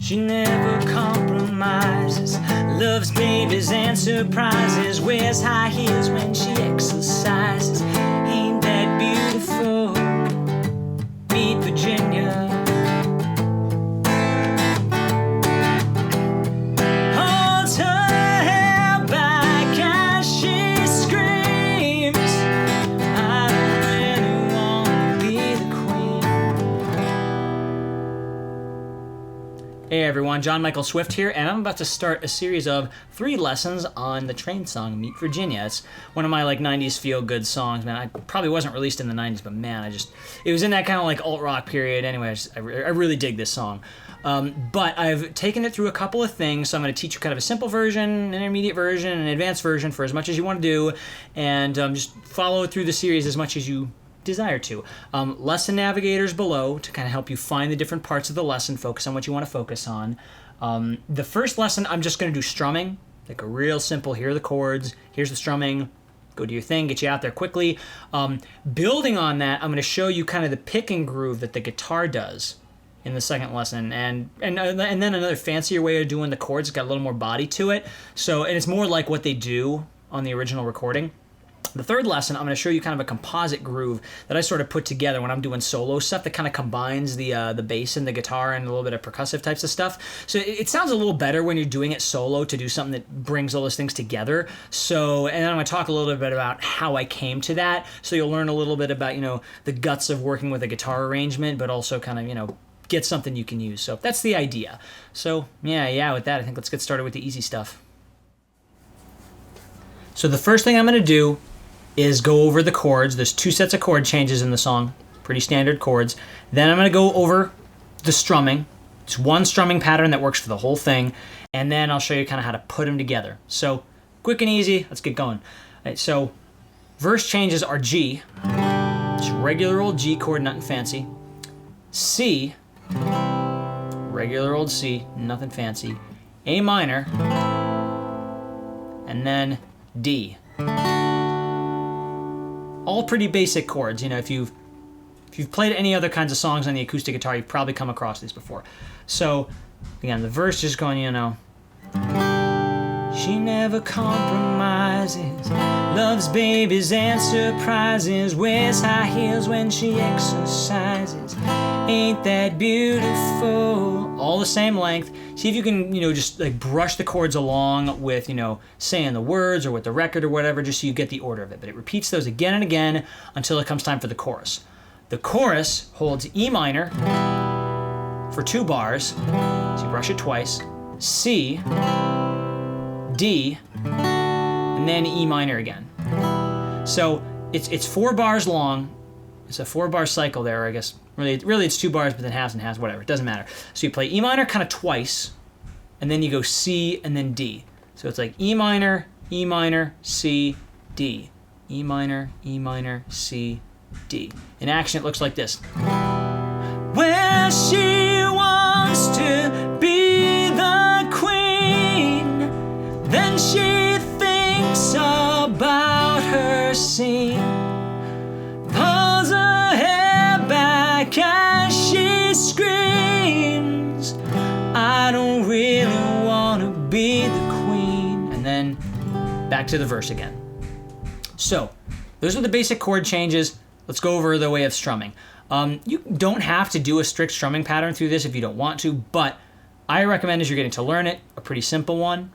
She never compromises, loves babies and surprises, wears high heels when she exercises. Ain't that beautiful? Meet Virginia. Holds her hair back as she screams, I don't really want to be the queen. Hey everyone, John Michael Swift here, and I'm about to start a series of 3 lessons on the train song Meet Virginia. It's one of my 90s feel-good songs, man. I probably wasn't released in the 90s, but man, it was in that kind of alt-rock period. Anyway, I really dig this song. But I've taken it through a couple of things, so I'm going to teach you kind of a simple version, an intermediate version, and an advanced version for as much as you want to do, and just follow through the series as much as you desire to. Lesson navigators below to kind of help you find the different parts of the lesson, focus on what you want to focus on. The first lesson, I'm just going to do strumming, like a real simple, here are the chords, here's the strumming, go do your thing, get you out there quickly. Building on that, I'm going to show you kind of the pick and groove that the guitar does in the second lesson, and then another fancier way of doing the chords. It's got a little more body to it, and it's more like what they do on the original recording. The third lesson, I'm going to show you kind of a composite groove that I sort of put together when I'm doing solo stuff that kind of combines the bass and the guitar and a little bit of percussive types of stuff. So it sounds a little better when you're doing it solo to do something that brings all those things together. And then I'm going to talk a little bit about how I came to that. So you'll learn a little bit about, the guts of working with a guitar arrangement, but also kind of, get something you can use. So that's the idea. So yeah, with that, I think let's get started with the easy stuff. So the first thing I'm going to do is go over the chords. There's 2 sets of chord changes in the song, pretty standard chords. Then I'm going to go over the strumming. It's one strumming pattern that works for the whole thing, and then I'll show you kind of how to put them together. So quick and easy, let's get going. All right, so verse changes are G, just regular old G chord, nothing fancy. C, regular old C, nothing fancy. A minor, and then D. All pretty basic chords. If you've played any other kinds of songs on the acoustic guitar, you've probably come across these before. So again, the verse just going, she never compromises, loves babies and surprises, wears high heels when she exercises. Ain't that beautiful? All the same length. See if you can, just brush the chords along with, saying the words or with the record or whatever, just so you get the order of it. But it repeats those again and again until it comes time for the chorus. The chorus holds E minor for 2 bars, so you brush it twice, C, D, and then E minor again. So it's 4 bars long. It's a 4-bar cycle there, I guess. Really it's 2 bars, but then halves and halves, whatever. It doesn't matter. So you play E minor kind of twice, and then you go C and then D. So it's like E minor, C, D. E minor, C, D. In action, it looks like this. Well, she wants to be the queen, then she thinks about her scene, pulls her hair back as she screams, I don't really want to be the queen. And then back to the verse again. So those are the basic chord changes. Let's go over the way of strumming. You don't have to do a strict strumming pattern through this if you don't want to, but I recommend, as you're getting to learn it, a pretty simple one.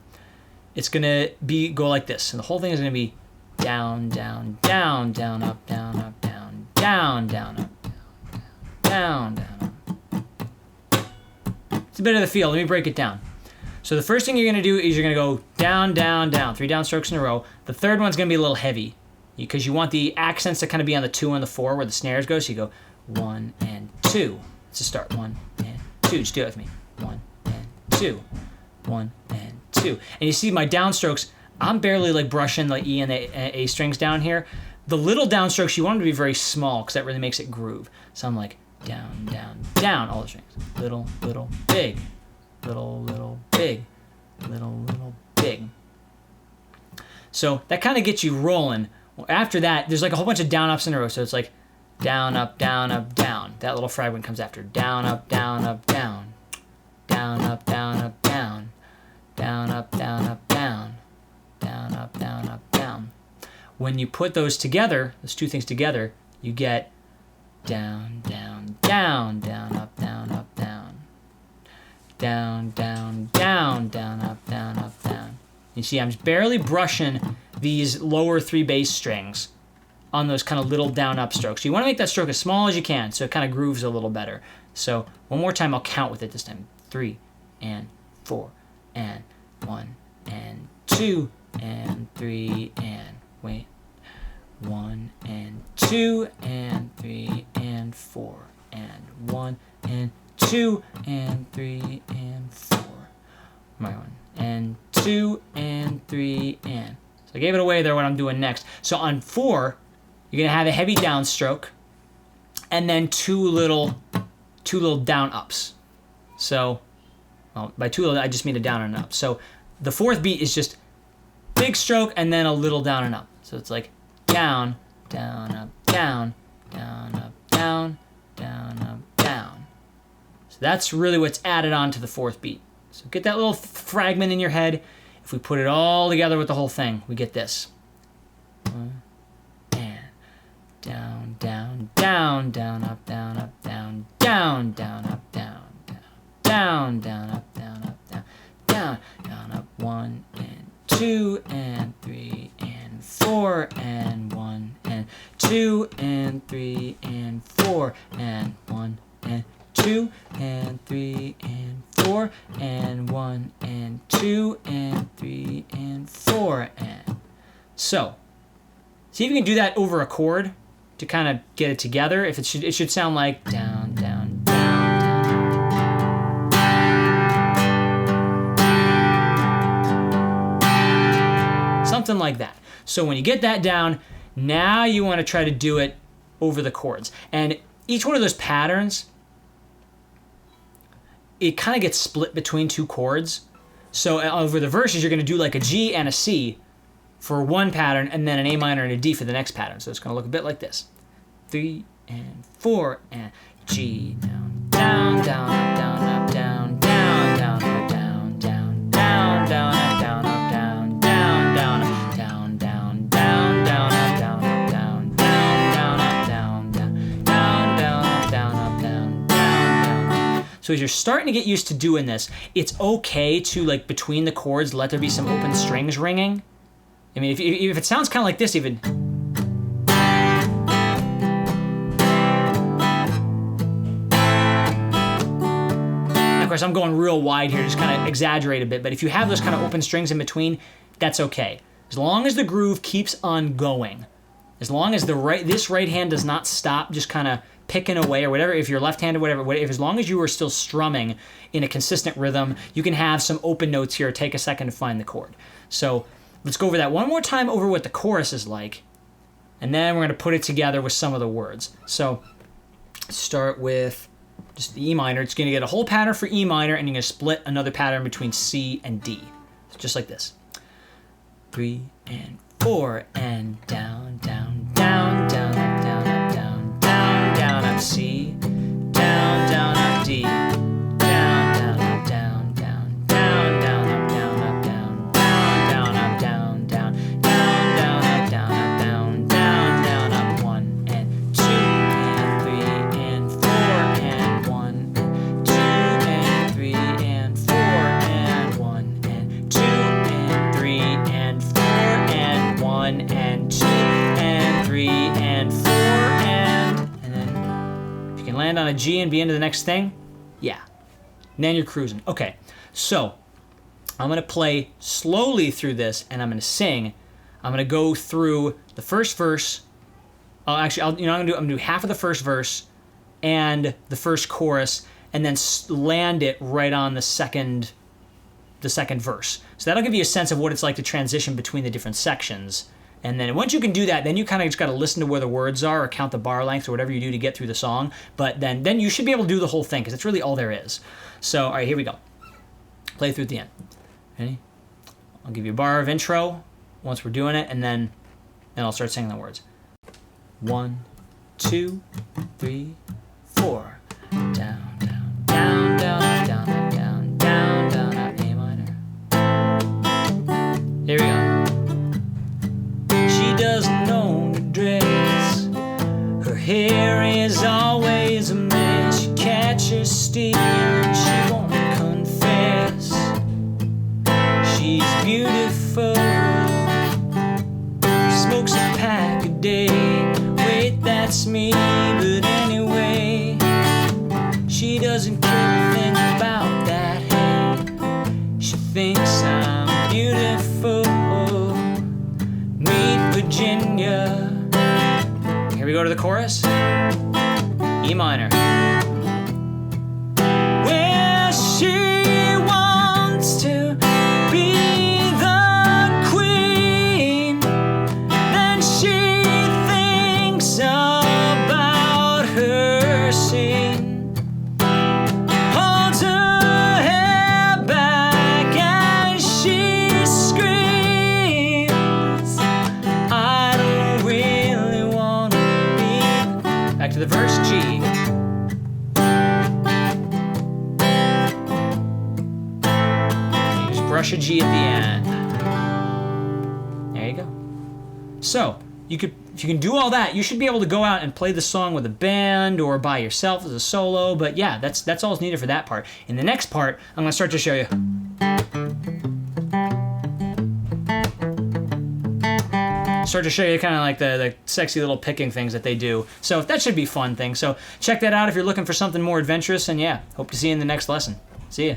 It's going to go like this, and the whole thing is going to be down, down, down, down, up, down, up, down, down, down, up, down, down, up. It's a bit of the feel. Let me break it down. So the first thing you're going to do is you're going to go down, down, down, 3 downstrokes in a row. The third one's going to be a little heavy because you want the accents to kind of be on the 2 and the 4 where the snares go. So you go 1 and 2. Let's just start 1 and 2. Just do it with me. 1 and 2. 1 and 2. And you see my downstrokes, I'm barely brushing the E and the A strings down here. The little downstrokes, you want them to be very small because that really makes it groove. So I'm like down, down, down, all the strings. Little, little, big. Little, little, big. Little, little, big. So that kind of gets you rolling. Well, after that, there's a whole bunch of down ups in a row. So it's like down, up, down, up, down. That little fragment comes after. Down, up, down, up, down. down, up, down, up, down, down, up, down, up, down, down, up, down, up, down. When you put those together, those two things together, you get down, down, down, down, up, down, up, down, down, down, down, down, up, down, up, down. You see, I'm barely brushing these lower 3 bass strings on those kind of little down up strokes. So you want to make that stroke as small as you can so it kind of grooves a little better. So one more time, I'll count with it this time. 3 and 4 and 1 and 2 and 3 and wait. 1 and 2 and 3 and 4 and 1 and 2 and 3 and 4. 1 and 2 and 3 and. So I gave it away there what I'm doing next. So on 4, you're gonna have a heavy downstroke, and then two little down ups. So, well, by two little, I just mean a down and an up. So the 4th beat is just big stroke and then a little down and up. So it's like down, down, up, down, down, up, down, down, up, down. So that's really what's added on to the 4th beat. So get that little fragment in your head. If we put it all together with the whole thing, we get this. And down, down, down, down, up, down, up, down, down, down, up, down, down, down, up, down, up, down, down, down, up, 1 and 2 and 3 and 4 and 1 and 2 and 3 and 4 and 1 and 2 and 3 and 4 and 1 and 2 and 3 and 4 and. So, see if you can do that over a chord to kind of get it together. If it should sound like down, down, down, down. Something like that. So when you get that down, now you want to try to do it over the chords. And each one of those patterns, it kind of gets split between 2 chords. So over the verses, you're going to do like a G and a C for one pattern, and then an A minor and a D for the next pattern. So it's going to look a bit like this. 3 and 4 and G, down, down, down, up, down, up, down, down, down, up, down, down, down, down, up, down, up, down, down, down, up, down, down, down, down, up, down, up, down, down, down, up, down, down, down, down, up, down, up, down, down, down. So as you're starting to get used to doing this, it's okay to, like, between the chords, let there be some open strings ringing. I mean, if it sounds kind of like this even. And of course, I'm going real wide here, just kind of exaggerate a bit, but if you have those kind of open strings in between, that's okay. As long as the groove keeps on going, as long as this right hand does not stop just kind of picking away or whatever, if you're left-handed, whatever, as long as you are still strumming in a consistent rhythm, you can have some open notes here. Take a second to find the chord. So let's go over that one more time over what the chorus is like, and then we're going to put it together with some of the words. So start with just the E minor. It's going to get a whole pattern for E minor, and you're going to split another pattern between C and D. So just like this. 3 and 4 and down, down, down, down, up, down, up, down, down, down, up, C, down, down, up, D. Land on a G and be into the next thing? Yeah. And then you're cruising. Okay, so I'm going to play slowly through this, and I'm going to sing. I'm going to go through the first verse. I'm going to do half of the first verse and the first chorus, and then land it right on the second verse. So that'll give you a sense of what it's like to transition between the different sections. And then once you can do that, then you kind of just got to listen to where the words are or count the bar lengths or whatever you do to get through the song. But then you should be able to do the whole thing because it's really all there is. So, all right, here we go. Play through at the end. Ready? I'll give you a bar of intro once we're doing it, and then I'll start singing the words. 1, 2, 3, 4. Down, down, down, down, down, down, steal and she won't confess. She's beautiful, smokes a pack a day. Wait, that's me, but anyway, she doesn't care a thing about that. Hey, she thinks I'm beautiful. Meet Virginia. Here we go to the chorus. E minor. Well, she wants to be the queen, then she thinks about her scene. Holds her hair back as she screams, I don't really want to be. Back to the verse, G. Brush a G at the end. There you go. So, if you can do all that, you should be able to go out and play the song with a band or by yourself as a solo, but yeah, that's all that's needed for that part. In the next part, I'm going to start to show you. Start to show you kind of like the sexy little picking things that they do. So that should be a fun thing. So check that out if you're looking for something more adventurous, and yeah, hope to see you in the next lesson. See ya.